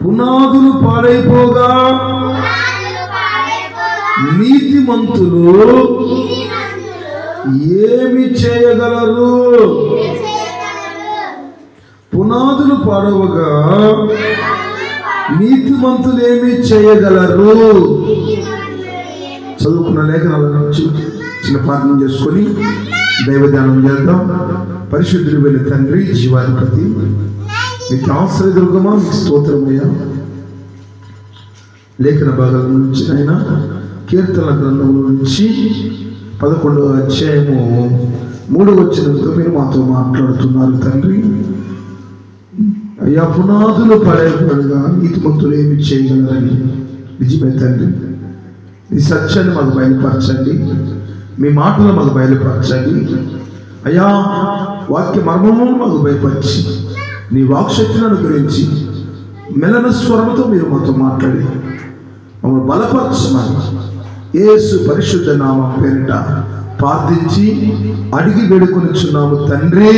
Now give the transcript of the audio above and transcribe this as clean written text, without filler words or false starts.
పునాదులు పాడైపోగా నీతిమంతులు ఏమి చేయగలరు? పునాదులు పాడవగా నీతిమంతులు ఏమి చేయగలరు? చదువుకున్న లేఖనాల నుంచి చిన్న ప్రార్థన చేసుకొని దైవధ్యానం చేద్దాం. పరిశుద్ధుడు వెళ్ళి తండ్రి, జీవాధిపతి, మీకు ఆశ్రయదుర్గమా, మీకు స్తోత్రమయ్యా. లేఖన భాగాల నుంచి అయినా కీర్తన గ్రంథంలో నుంచి 11వ అధ్యాయము 3వ వచనంతో మీరు మాతో మాట్లాడుతున్నారు తండ్రి. అయ్యా, పునాదులు పడేపడగా నీతిమంతులు ఏమి చేయగలరని. నిజమే తండ్రి, ఈ సత్యాన్ని మాకు బయలుపరచండి, మీ మాటలు మాకు బయలుపరచండి అయ్యా. వాక్య మర్మము మాకు బయలుపరిచి నీ వాక్శక్తిని అనుగ్రహించి మెలన స్వరంతో మీరు మాతో మాట్లాడి మమ్మల్ని బలపరచమని యేసు పరిశుద్ధ నామం పేరిట ప్రార్థించి అడిగి వేడుకొనిచున్నాము తండ్రి.